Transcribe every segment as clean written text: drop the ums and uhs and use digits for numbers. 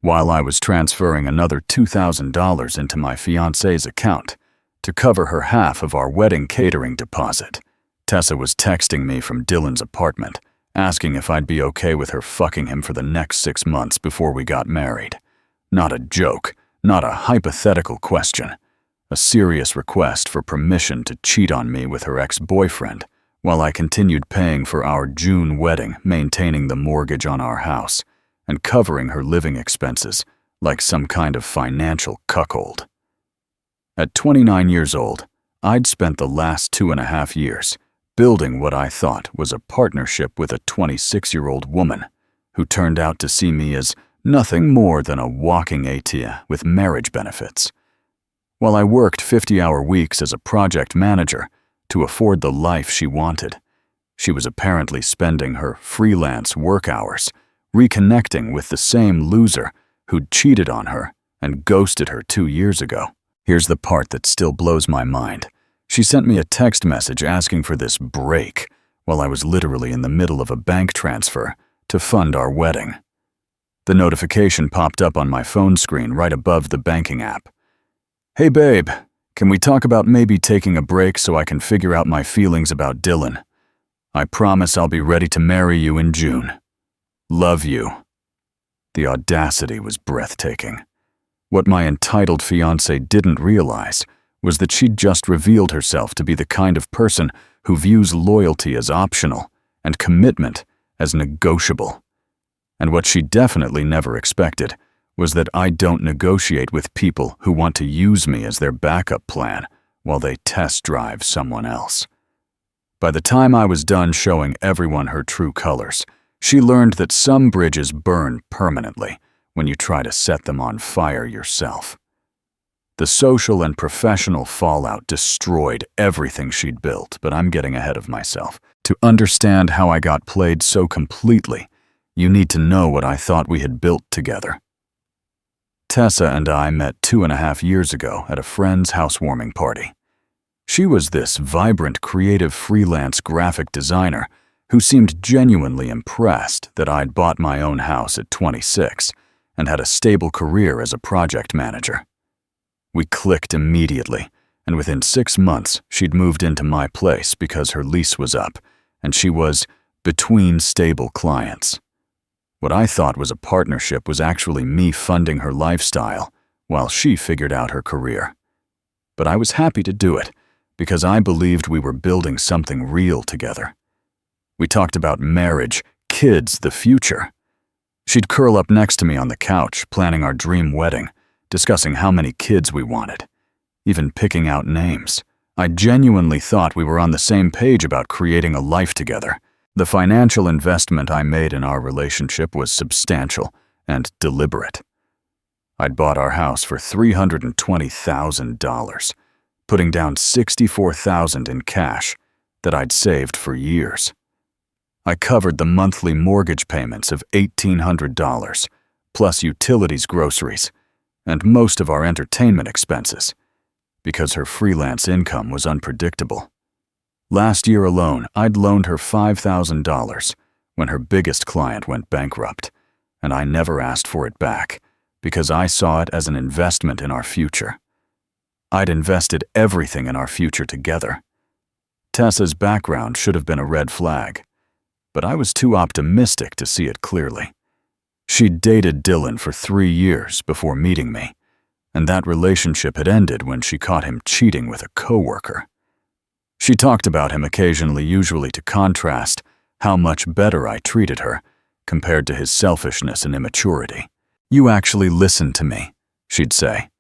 while I was transferring another $2,000 into my fiancée's account to cover her half of our wedding catering deposit. Tessa was texting me from Dylan's apartment, asking if I'd be okay with her fucking him for the next 6 months before we got married. Not a joke, not a hypothetical question. A serious request for permission to cheat on me with her ex-boyfriend, while I continued paying for our June wedding, maintaining the mortgage on our house, and covering her living expenses like some kind of financial cuckold. At 29 years old, I'd spent the last 2.5 years building what I thought was a partnership with a 26-year-old woman who turned out to see me as nothing more than a walking aita with marriage benefits. While I worked 50-hour weeks as a project manager to afford the life she wanted, she was apparently spending her freelance work hours reconnecting with the same loser who'd cheated on her and ghosted her 2 years ago. Here's the part that still blows my mind. She sent me a text message asking for this break while I was literally in the middle of a bank transfer to fund our wedding. The notification popped up on my phone screen right above the banking app. "Hey babe, can we talk about maybe taking a break so I can figure out my feelings about Dylan? I promise I'll be ready to marry you in June. Love you." The audacity was breathtaking. What my entitled fiancé didn't realize was that she'd just revealed herself to be the kind of person who views loyalty as optional and commitment as negotiable. And what she definitely never expected was that I don't negotiate with people who want to use me as their backup plan while they test drive someone else. By the time I was done showing everyone her true colors, she learned that some bridges burn permanently when you try to set them on fire yourself. The social and professional fallout destroyed everything she'd built, but I'm getting ahead of myself. To understand how I got played so completely, you need to know what I thought we had built together. Tessa and I met 2.5 years ago at a friend's housewarming party. She was this vibrant, creative freelance graphic designer who seemed genuinely impressed that I'd bought my own house at 26 and had a stable career as a project manager. We clicked immediately, and within 6 months, she'd moved into my place because her lease was up, and she was between stable clients. What I thought was a partnership was actually me funding her lifestyle while she figured out her career. But I was happy to do it because I believed we were building something real together. We talked about marriage, kids, the future. She'd curl up next to me on the couch, planning our dream wedding, discussing how many kids we wanted, even picking out names. I genuinely thought we were on the same page about creating a life together. The financial investment I made in our relationship was substantial and deliberate. I'd bought our house for $320,000, putting down $64,000 in cash that I'd saved for years. I covered the monthly mortgage payments of $1,800, plus utilities, groceries, and most of our entertainment expenses, because her freelance income was unpredictable. Last year alone, I'd loaned her $5,000 when her biggest client went bankrupt, and I never asked for it back because I saw it as an investment in our future. I'd invested everything in our future together. Tessa's background should have been a red flag, but I was too optimistic to see it clearly. She'd dated Dylan for 3 years before meeting me, and that relationship had ended when she caught him cheating with a coworker. She talked about him occasionally, usually to contrast how much better I treated her compared to his selfishness and immaturity. "You actually listened to me," she'd say.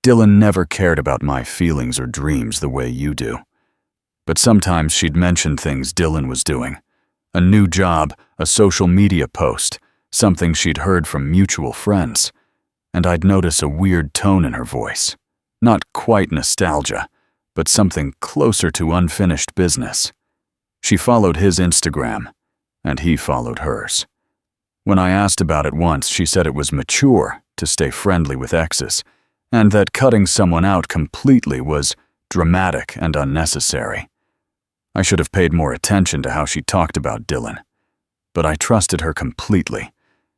"Dylan never cared about my feelings or dreams the way you do." But sometimes she'd mention things Dylan was doing. A new job, a social media post, something she'd heard from mutual friends. And I'd notice a weird tone in her voice. Not quite nostalgia, but something closer to unfinished business. She followed his Instagram, and he followed hers. When I asked about it once, she said it was mature to stay friendly with exes, and that cutting someone out completely was dramatic and unnecessary. I should have paid more attention to how she talked about Dylan, but I trusted her completely,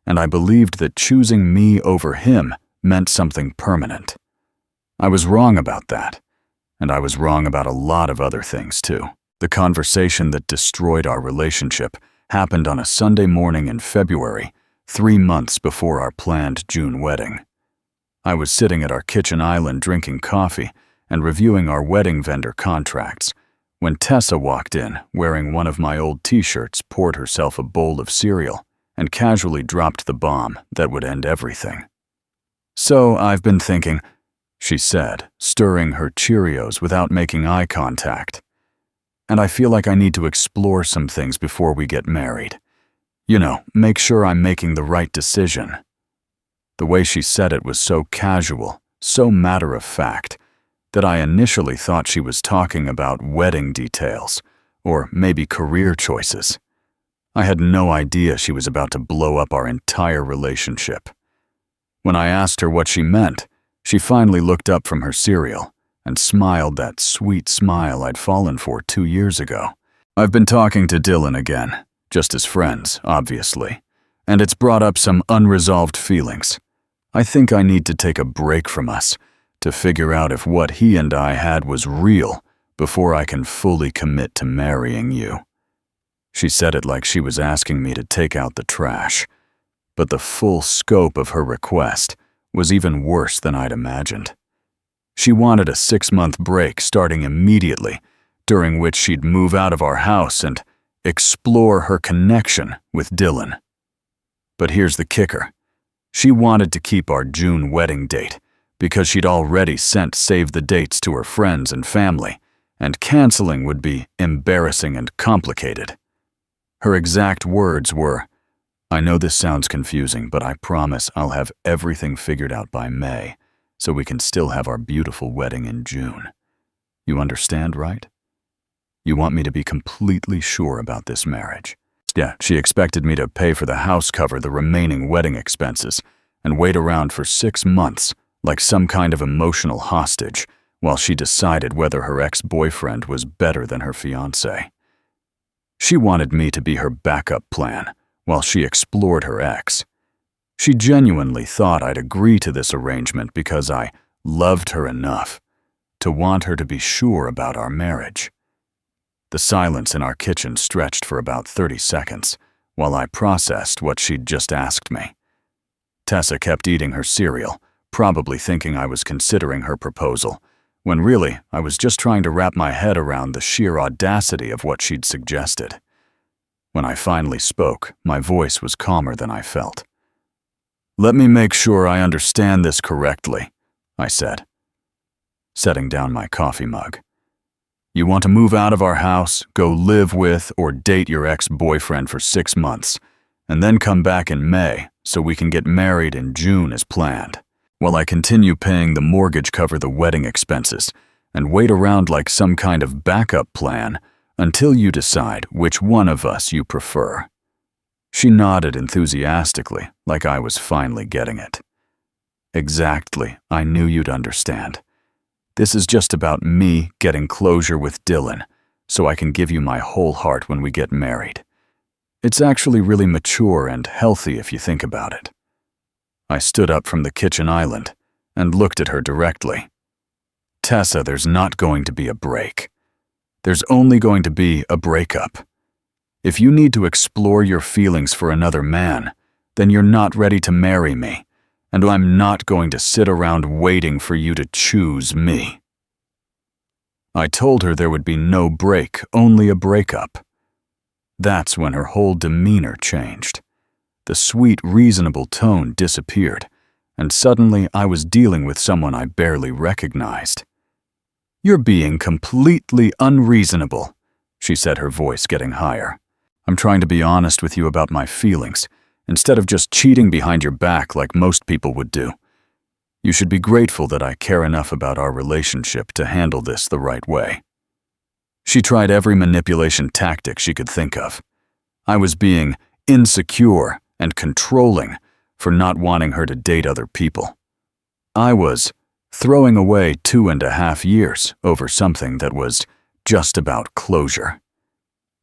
and I believed that choosing me over him meant something permanent. I was wrong about that, and I was wrong about a lot of other things too. The conversation that destroyed our relationship happened on a Sunday morning in February, 3 months before our planned June wedding. I was sitting at our kitchen island drinking coffee and reviewing our wedding vendor contracts when Tessa walked in wearing one of my old t-shirts, poured herself a bowl of cereal, and casually dropped the bomb that would end everything. "So I've been thinking," she said, stirring her Cheerios without making eye contact. "And I feel like I need to explore some things before we get married. You know, make sure I'm making the right decision." The way she said it was so casual, so matter-of-fact, that I initially thought she was talking about wedding details, or maybe career choices. I had no idea she was about to blow up our entire relationship. When I asked her what she meant, she finally looked up from her cereal and smiled that sweet smile I'd fallen for 2 years ago. "I've been talking to Dylan again, just as friends, obviously, and it's brought up some unresolved feelings. I think I need to take a break from us to figure out if what he and I had was real before I can fully commit to marrying you." She said it like she was asking me to take out the trash, but the full scope of her request was even worse than I'd imagined. She wanted a 6-month break starting immediately, during which she'd move out of our house and explore her connection with Dylan. But here's the kicker. She wanted to keep our June wedding date because she'd already sent save the dates to her friends and family, and canceling would be embarrassing and complicated. Her exact words were, "I know this sounds confusing, but I promise I'll have everything figured out by May, so we can still have our beautiful wedding in June. You understand, right? You want me to be completely sure about this marriage." Yeah, she expected me to pay for the house cover the remaining wedding expenses and wait around for 6 months like some kind of emotional hostage while she decided whether her ex-boyfriend was better than her fiancé. She wanted me to be her backup plan while she explored her ex. She genuinely thought I'd agree to this arrangement because I loved her enough to want her to be sure about our marriage. The silence in our kitchen stretched for about 30 seconds while I processed what she'd just asked me. Tessa kept eating her cereal, probably thinking I was considering her proposal, when really I was just trying to wrap my head around the sheer audacity of what she'd suggested. When I finally spoke, my voice was calmer than I felt. "Let me make sure I understand this correctly," I said, setting down my coffee mug. "You want to move out of our house, go live with or date your ex-boyfriend for 6 months, and then come back in May so we can get married in June as planned, while I continue paying the mortgage, cover the wedding expenses, and wait around like some kind of backup plan until you decide which one of us you prefer." She nodded enthusiastically, like I was finally getting it. "Exactly, I knew you'd understand. This is just about me getting closure with Dylan, so I can give you my whole heart when we get married. It's actually really mature and healthy if you think about it." I stood up from the kitchen island and looked at her directly. "Tessa, there's not going to be a break. There's only going to be a breakup. If you need to explore your feelings for another man, then you're not ready to marry me, and I'm not going to sit around waiting for you to choose me." I told her there would be no break, only a breakup. That's when her whole demeanor changed. The sweet, reasonable tone disappeared, and suddenly I was dealing with someone I barely recognized. "You're being completely unreasonable," she said, her voice getting higher. "I'm trying to be honest with you about my feelings, instead of just cheating behind your back like most people would do. You should be grateful that I care enough about our relationship to handle this the right way." She tried every manipulation tactic she could think of. I was being insecure and controlling for not wanting her to date other people. I was throwing away 2.5 years over something that was just about closure.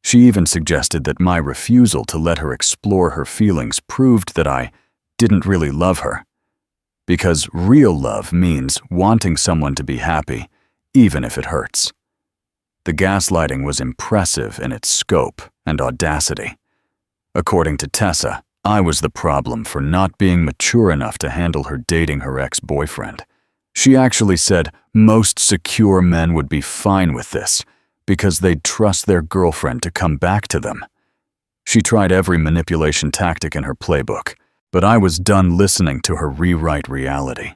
She even suggested that my refusal to let her explore her feelings proved that I didn't really love her. Because real love means wanting someone to be happy, even if it hurts. The gaslighting was impressive in its scope and audacity. According to Tessa, I was the problem for not being mature enough to handle her dating her ex-boyfriend. She actually said most secure men would be fine with this because they'd trust their girlfriend to come back to them. She tried every manipulation tactic in her playbook, but I was done listening to her rewrite reality.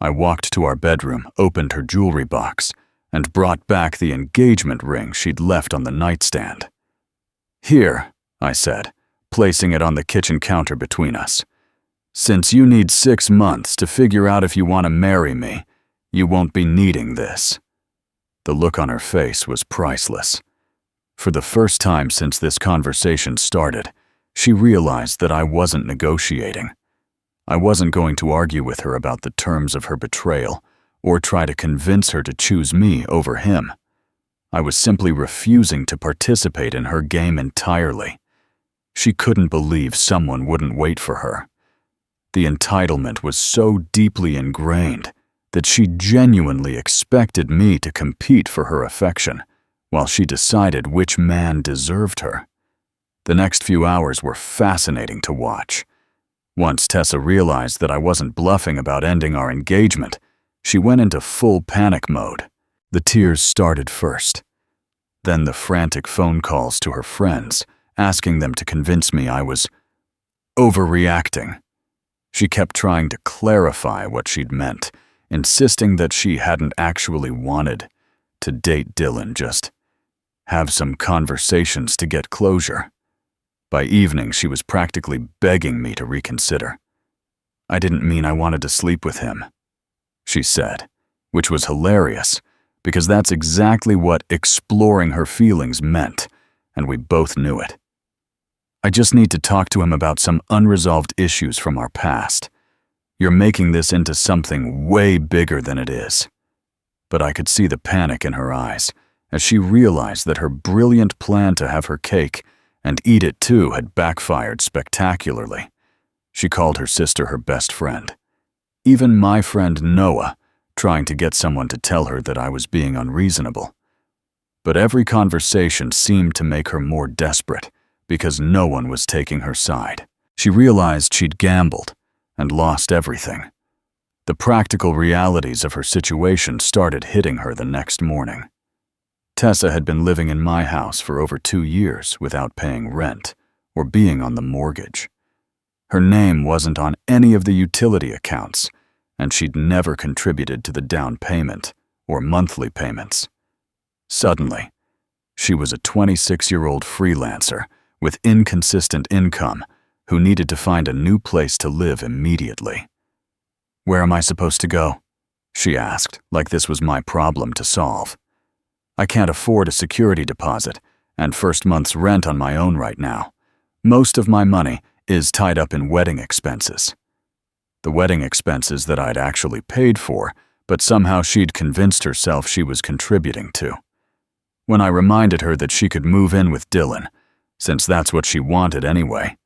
I walked to our bedroom, opened her jewelry box, and brought back the engagement ring she'd left on the nightstand. "Here," I said, placing it on the kitchen counter between us. "Since you need 6 months to figure out if you want to marry me, you won't be needing this." The look on her face was priceless. For the first time since this conversation started, she realized that I wasn't negotiating. I wasn't going to argue with her about the terms of her betrayal or try to convince her to choose me over him. I was simply refusing to participate in her game entirely. She couldn't believe someone wouldn't wait for her. The entitlement was so deeply ingrained that she genuinely expected me to compete for her affection while she decided which man deserved her. The next few hours were fascinating to watch. Once Tessa realized that I wasn't bluffing about ending our engagement, she went into full panic mode. The tears started first. Then the frantic phone calls to her friends, asking them to convince me I was overreacting. She kept trying to clarify what she'd meant, insisting that she hadn't actually wanted to date Dylan, just have some conversations to get closure. By evening, she was practically begging me to reconsider. "I didn't mean I wanted to sleep with him," she said, which was hilarious because that's exactly what exploring her feelings meant, and we both knew it. "I just need to talk to him about some unresolved issues from our past. You're making this into something way bigger than it is." But I could see the panic in her eyes as she realized that her brilliant plan to have her cake and eat it too had backfired spectacularly. She called her sister her best friend. Even my friend Noah, trying to get someone to tell her that I was being unreasonable. But every conversation seemed to make her more desperate because no one was taking her side. She realized she'd gambled and lost everything. The practical realities of her situation started hitting her the next morning. Tessa had been living in my house for over 2 years without paying rent or being on the mortgage. Her name wasn't on any of the utility accounts, and she'd never contributed to the down payment or monthly payments. Suddenly, she was a 26-year-old freelancer with inconsistent income who needed to find a new place to live immediately. "Where am I supposed to go?" she asked, like this was my problem to solve. "I can't afford a security deposit and first month's rent on my own right now. Most of my money is tied up in wedding expenses." The wedding expenses that I'd actually paid for, but somehow she'd convinced herself she was contributing to. When I reminded her that she could move in with Dylan, since that's what she wanted anyway,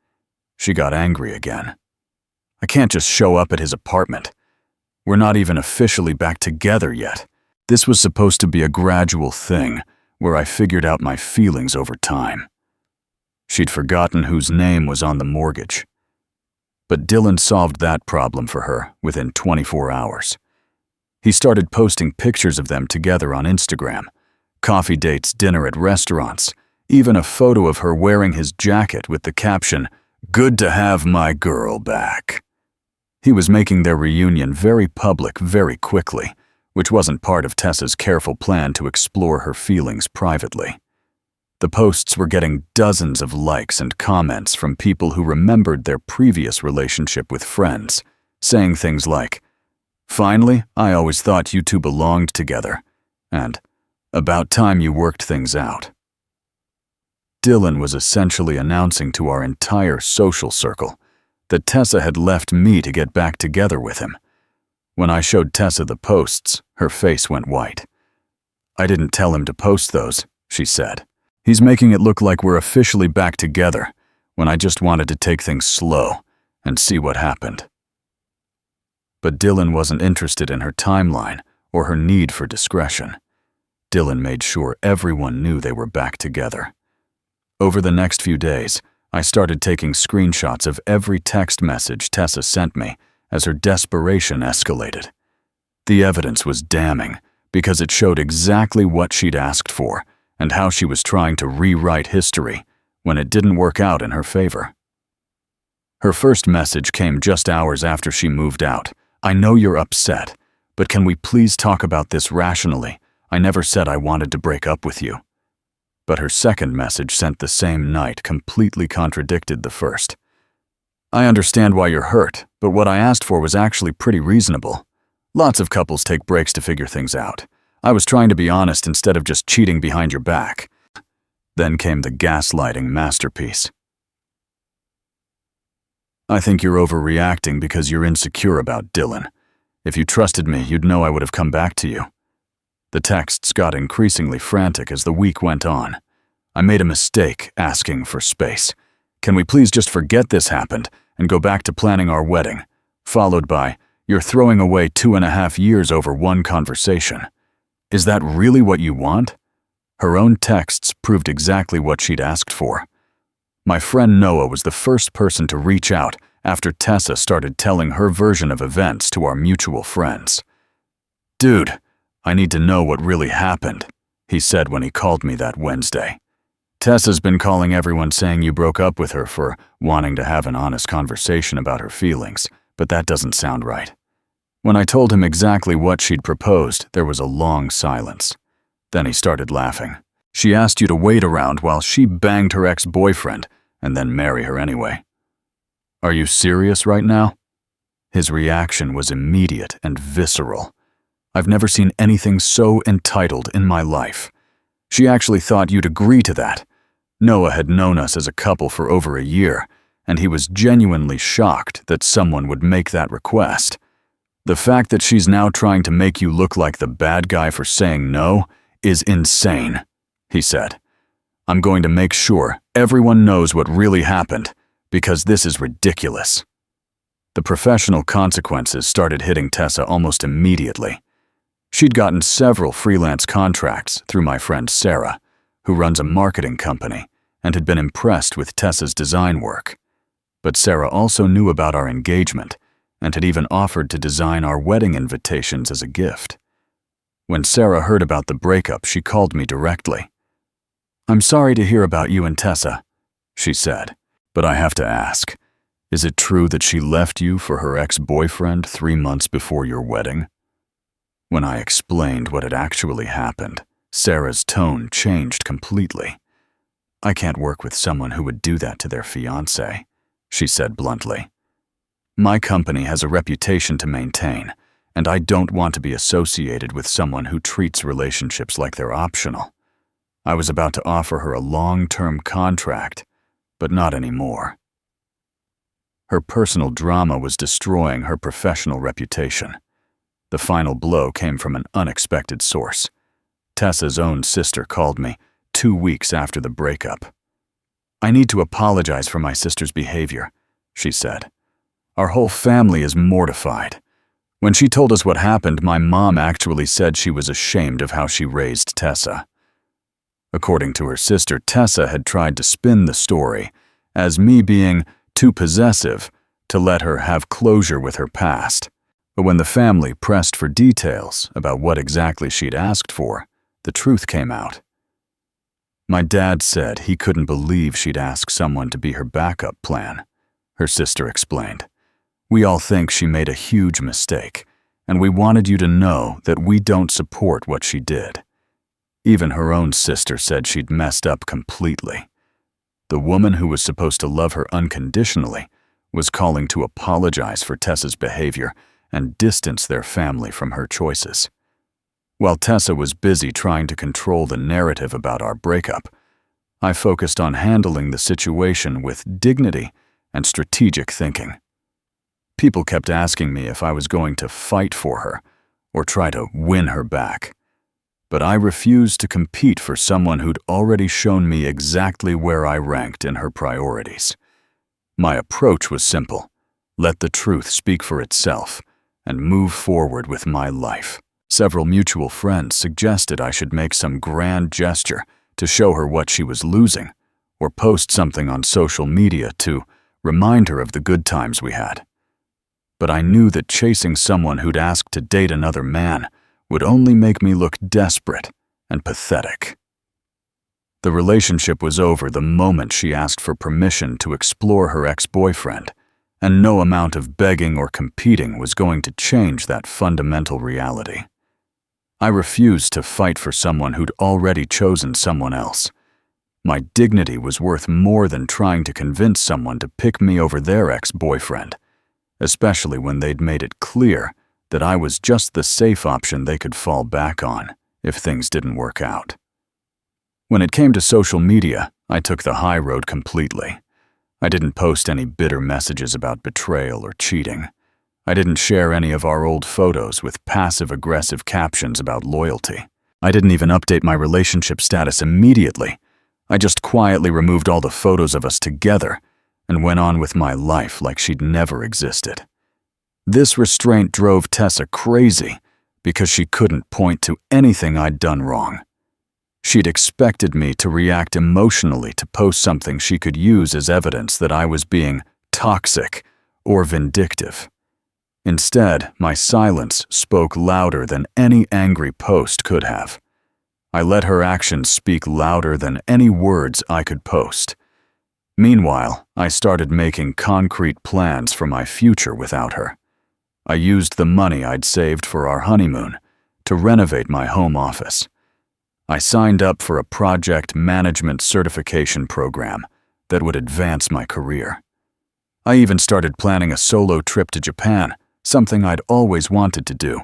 she got angry again. "I can't just show up at his apartment. We're not even officially back together yet. This was supposed to be a gradual thing where I figured out my feelings over time." She'd forgotten whose name was on the mortgage. But Dylan solved that problem for her within 24 hours. He started posting pictures of them together on Instagram, coffee dates, dinner at restaurants, even a photo of her wearing his jacket with the caption, "Good to have my girl back." He was making their reunion very public very quickly, which wasn't part of Tessa's careful plan to explore her feelings privately. The posts were getting dozens of likes and comments from people who remembered their previous relationship with friends, saying things like, "Finally, I always thought you two belonged together," and "About time you worked things out." Dylan was essentially announcing to our entire social circle that Tessa had left me to get back together with him. When I showed Tessa the posts, her face went white. "I didn't tell him to post those," she said. He's making it look like we're officially back together, when I just wanted to take things slow and see what happened. But Dylan wasn't interested in her timeline or her need for discretion. Dylan made sure everyone knew they were back together. Over the next few days, I started taking screenshots of every text message Tessa sent me as her desperation escalated. The evidence was damning because it showed exactly what she'd asked for and how she was trying to rewrite history when it didn't work out in her favor. Her first message came just hours after she moved out. "I know you're upset, but can we please talk about this rationally? I never said I wanted to break up with you." But her second message sent the same night completely contradicted the first. "I understand why you're hurt, but what I asked for was actually pretty reasonable. Lots of couples take breaks to figure things out. I was trying to be honest instead of just cheating behind your back." Then came the gaslighting masterpiece. "I think you're overreacting because you're insecure about Dylan. If you trusted me, you'd know I would have come back to you." The texts got increasingly frantic as the week went on. "I made a mistake asking for space. Can we please just forget this happened and go back to planning our wedding?" Followed by, "You're throwing away 2.5 years over one conversation. Is that really what you want?" Her own texts proved exactly what she'd asked for. My friend Noah was the first person to reach out after Tessa started telling her version of events to our mutual friends. "Dude, I need to know what really happened," he said when he called me that Wednesday. "Tessa's been calling everyone saying you broke up with her for wanting to have an honest conversation about her feelings, but that doesn't sound right." When I told him exactly what she'd proposed, there was a long silence. Then he started laughing. "She asked you to wait around while she banged her ex-boyfriend and then marry her anyway. Are you serious right now?" His reaction was immediate and visceral. I've never seen anything so entitled in my life. She actually thought you'd agree to that. Noah had known us as a couple for over a year, and he was genuinely shocked that someone would make that request. The fact that she's now trying to make you look like the bad guy for saying no is insane, he said. "I'm going to make sure everyone knows what really happened, because this is ridiculous." The professional consequences started hitting Tessa almost immediately. She'd gotten several freelance contracts through my friend Sarah, who runs a marketing company, and had been impressed with Tessa's design work. But Sarah also knew about our engagement and had even offered to design our wedding invitations as a gift. When Sarah heard about the breakup, she called me directly. "I'm sorry to hear about you and Tessa," she said, "but I have to ask, is it true that she left you for her ex-boyfriend 3 months before your wedding?" When I explained what had actually happened, Sarah's tone changed completely. "I can't work with someone who would do that to their fiancé," she said bluntly. "My company has a reputation to maintain, and I don't want to be associated with someone who treats relationships like they're optional. I was about to offer her a long-term contract, but not anymore." Her personal drama was destroying her professional reputation. The final blow came from an unexpected source. Tessa's own sister called me 2 weeks after the breakup. "I need to apologize for my sister's behavior," she said. "Our whole family is mortified. When she told us what happened, my mom actually said she was ashamed of how she raised Tessa." According to her sister, Tessa had tried to spin the story as me being too possessive to let her have closure with her past. But when the family pressed for details about what exactly she'd asked for, the truth came out. "My dad said he couldn't believe she'd ask someone to be her backup plan," her sister explained. "We all think she made a huge mistake, and we wanted you to know that we don't support what she did." Even her own sister said she'd messed up completely. The woman who was supposed to love her unconditionally was calling to apologize for Tessa's behavior and distance their family from her choices. While Tessa was busy trying to control the narrative about our breakup, I focused on handling the situation with dignity and strategic thinking. People kept asking me if I was going to fight for her or try to win her back. but I refused to compete for someone who'd already shown me exactly where I ranked in her priorities. My approach was simple: let the truth speak for itself, and move forward with my life. Several mutual friends suggested I should make some grand gesture to show her what she was losing, or post something on social media to remind her of the good times we had. But I knew that chasing someone who'd asked to date another man would only make me look desperate and pathetic. The relationship was over the moment she asked for permission to explore her ex-boyfriend, and no amount of begging or competing was going to change that fundamental reality. I refused to fight for someone who'd already chosen someone else. My dignity was worth more than trying to convince someone to pick me over their ex-boyfriend, especially when they'd made it clear that I was just the safe option they could fall back on if things didn't work out. When it came to social media, I took the high road completely. I didn't post any bitter messages about betrayal or cheating. I didn't share any of our old photos with passive-aggressive captions about loyalty. I didn't even update my relationship status immediately. I just quietly removed all the photos of us together and went on with my life like she'd never existed. This restraint drove Tessa crazy because she couldn't point to anything I'd done wrong. She'd expected me to react emotionally to post something she could use as evidence that I was being toxic or vindictive. Instead, my silence spoke louder than any angry post could have. I let her actions speak louder than any words I could post. Meanwhile, I started making concrete plans for my future without her. I used the money I'd saved for our honeymoon to renovate my home office. I signed up for a project management certification program that would advance my career. I even started planning a solo trip to Japan, something I'd always wanted to do,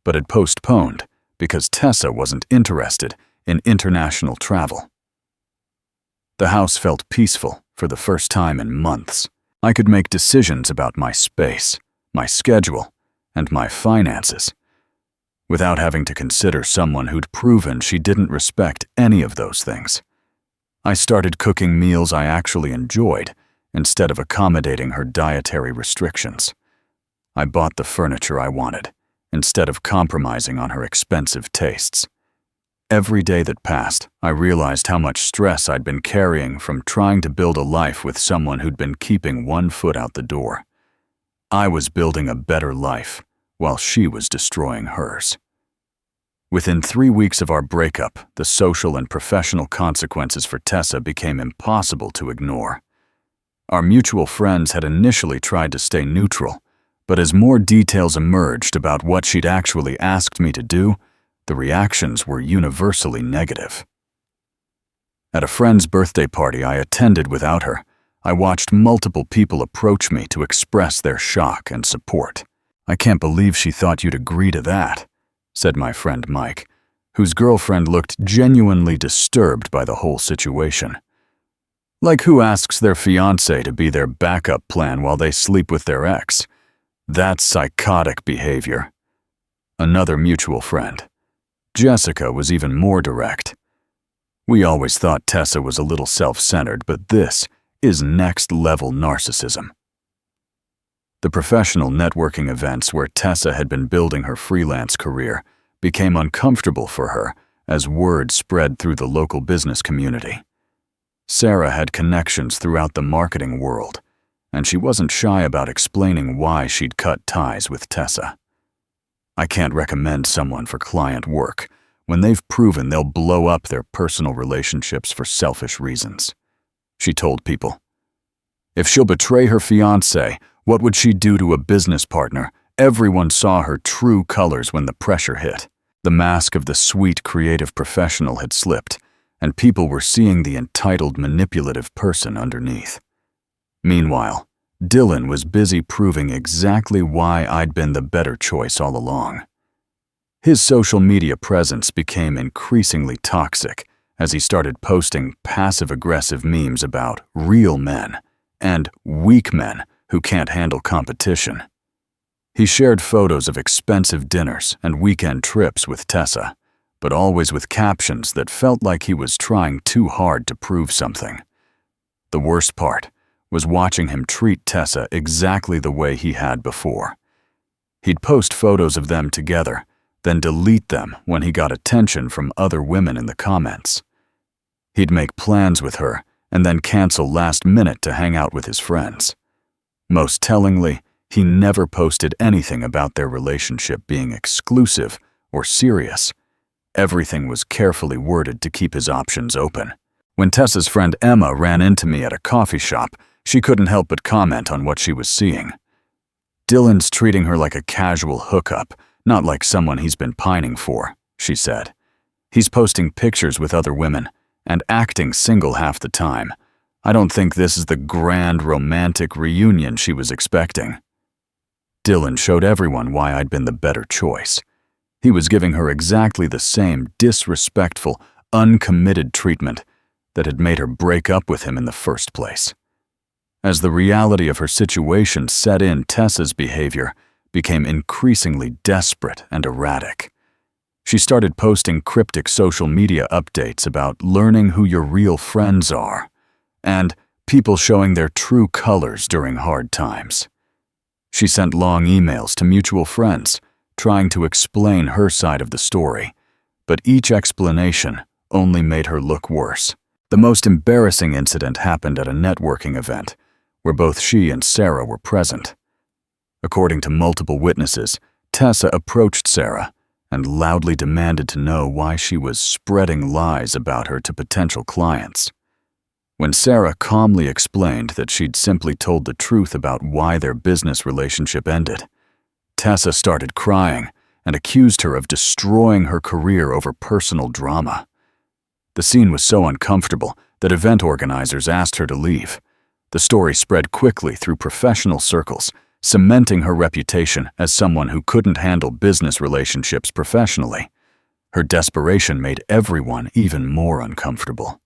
but had postponed because Tessa wasn't interested in international travel. The house felt peaceful for the first time in months. I could make decisions about my space, my schedule, and my finances, without having to consider someone who'd proven she didn't respect any of those things. I started cooking meals I actually enjoyed instead of accommodating her dietary restrictions. I bought the furniture I wanted instead of compromising on her expensive tastes. Every day that passed, I realized how much stress I'd been carrying from trying to build a life with someone who'd been keeping one foot out the door. I was building a better life, while she was destroying hers. Within 3 weeks of our breakup, the social and professional consequences for Tessa became impossible to ignore. Our mutual friends had initially tried to stay neutral, but as more details emerged about what she'd actually asked me to do, the reactions were universally negative. At a friend's birthday party I attended without her, I watched multiple people approach me to express their shock and support. "I can't believe she thought you'd agree to that," said my friend Mike, whose girlfriend looked genuinely disturbed by the whole situation. "Like who asks their fiancé to be their backup plan while they sleep with their ex? That's psychotic behavior." Another mutual friend, Jessica, was even more direct. "We always thought Tessa was a little self-centered, but this is next-level narcissism." The professional networking events where Tessa had been building her freelance career became uncomfortable for her as word spread through the local business community. Sarah had connections throughout the marketing world, and she wasn't shy about explaining why she'd cut ties with Tessa. "I can't recommend someone for client work when they've proven they'll blow up their personal relationships for selfish reasons," she told people. "If she'll betray her fiancé, what would she do to a business partner? Everyone saw her true colors when the pressure hit. The mask of the sweet, creative professional had slipped, and people were seeing the entitled, manipulative person underneath." Meanwhile, Dylan was busy proving exactly why I'd been the better choice all along. His social media presence became increasingly toxic as he started posting passive-aggressive memes about real men and weak men who can't handle competition. He shared photos of expensive dinners and weekend trips with Tessa, but always with captions that felt like he was trying too hard to prove something. The worst part was watching him treat Tessa exactly the way he had before. He'd post photos of them together, then delete them when he got attention from other women in the comments. He'd make plans with her and then cancel last minute to hang out with his friends. Most tellingly, he never posted anything about their relationship being exclusive or serious. Everything was carefully worded to keep his options open. When Tessa's friend Emma ran into me at a coffee shop, she couldn't help but comment on what she was seeing. "Dylan's treating her like a casual hookup, not like someone he's been pining for," she said. "He's posting pictures with other women and acting single half the time. I don't think this is the grand romantic reunion she was expecting." Dylan showed everyone why I'd been the better choice. He was giving her exactly the same disrespectful, uncommitted treatment that had made her break up with him in the first place. As the reality of her situation set in, Tessa's behavior became increasingly desperate and erratic. She started posting cryptic social media updates about learning who your real friends are and people showing their true colors during hard times. She sent long emails to mutual friends, trying to explain her side of the story, but each explanation only made her look worse. The most embarrassing incident happened at a networking event, where both she and Sarah were present. According to multiple witnesses, Tessa approached Sarah and loudly demanded to know why she was spreading lies about her to potential clients. When Sarah calmly explained that she'd simply told the truth about why their business relationship ended, Tessa started crying and accused her of destroying her career over personal drama. The scene was so uncomfortable that event organizers asked her to leave. The story spread quickly through professional circles, cementing her reputation as someone who couldn't handle business relationships professionally. Her desperation made everyone even more uncomfortable.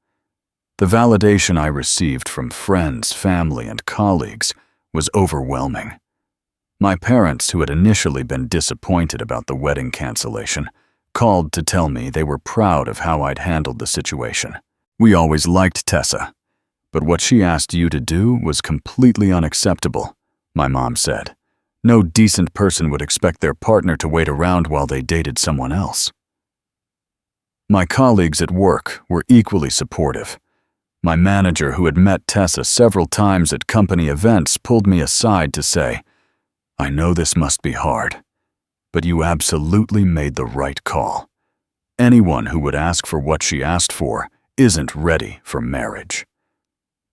The validation I received from friends, family, and colleagues was overwhelming. My parents, who had initially been disappointed about the wedding cancellation, called to tell me they were proud of how I'd handled the situation. "We always liked Tessa, but what she asked you to do was completely unacceptable," my mom said. "No decent person would expect their partner to wait around while they dated someone else." My colleagues at work were equally supportive. My manager, who had met Tessa several times at company events, pulled me aside to say, "I know this must be hard, but you absolutely made the right call. Anyone who would ask for what she asked for isn't ready for marriage."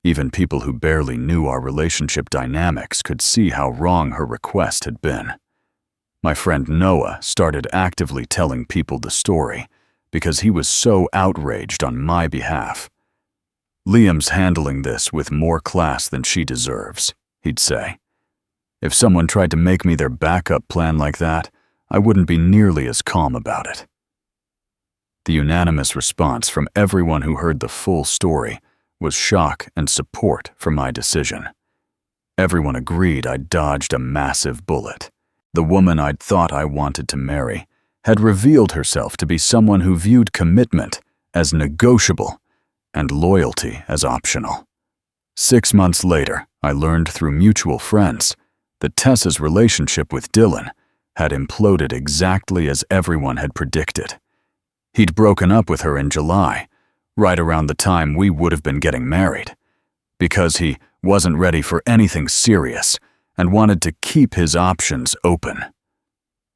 Even people who barely knew our relationship dynamics could see how wrong her request had been. My friend Noah started actively telling people the story because he was so outraged on my behalf. "Liam's handling this with more class than she deserves," he'd say. "If someone tried to make me their backup plan like that, I wouldn't be nearly as calm about it." The unanimous response from everyone who heard the full story was shock and support for my decision. Everyone agreed I'd dodged a massive bullet. The woman I'd thought I wanted to marry had revealed herself to be someone who viewed commitment as negotiable and loyalty as optional. 6 months later, I learned through mutual friends that Tessa's relationship with Dylan had imploded exactly as everyone had predicted. He'd broken up with her in July, right around the time we would have been getting married, because he wasn't ready for anything serious and wanted to keep his options open.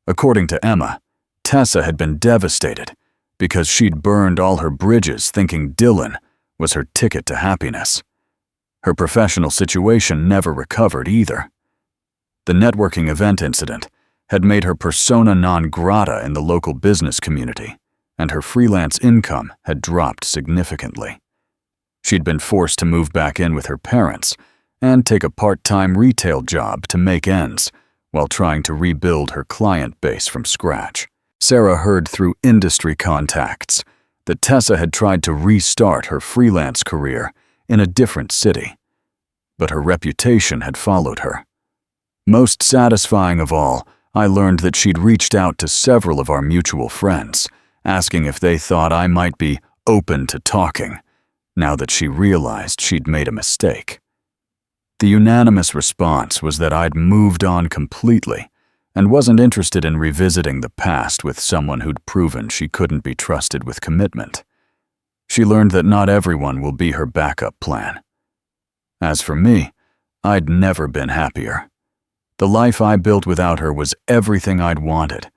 According to Emma, Tessa had been devastated because she'd burned all her bridges thinking Dylan was her ticket to happiness. Her professional situation never recovered either. The networking event incident had made her persona non grata in the local business community, and her freelance income had dropped significantly. She'd been forced to move back in with her parents and take a part-time retail job to make ends while trying to rebuild her client base from scratch. Sarah heard through industry contacts that Tessa had tried to restart her freelance career in a different city, but her reputation had followed her. Most satisfying of all, I learned that she'd reached out to several of our mutual friends asking if they thought I might be open to talking, now that she realized she'd made a mistake. The unanimous response was that I'd moved on completely and wasn't interested in revisiting the past with someone who'd proven she couldn't be trusted with commitment. She learned that not everyone will be her backup plan. As for me, I'd never been happier. The life I built without her was everything I'd wanted,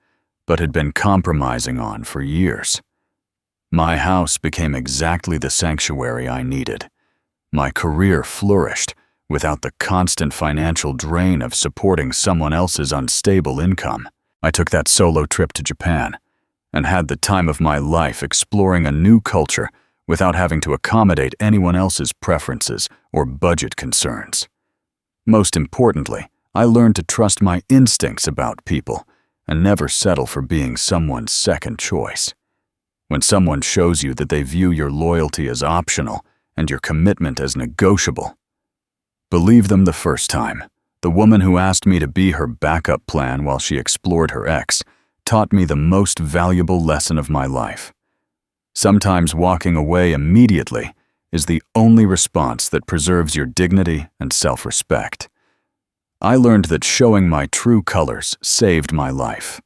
but had been compromising on for years. My house became exactly the sanctuary I needed. My career flourished without the constant financial drain of supporting someone else's unstable income. I took that solo trip to Japan and had the time of my life exploring a new culture without having to accommodate anyone else's preferences or budget concerns. Most importantly, I learned to trust my instincts about people and never settle for being someone's second choice. When someone shows you that they view your loyalty as optional and your commitment as negotiable, believe them the first time. The woman who asked me to be her backup plan while she explored her ex taught me the most valuable lesson of my life. Sometimes walking away immediately is the only response that preserves your dignity and self-respect. I learned that showing my true colors saved my life.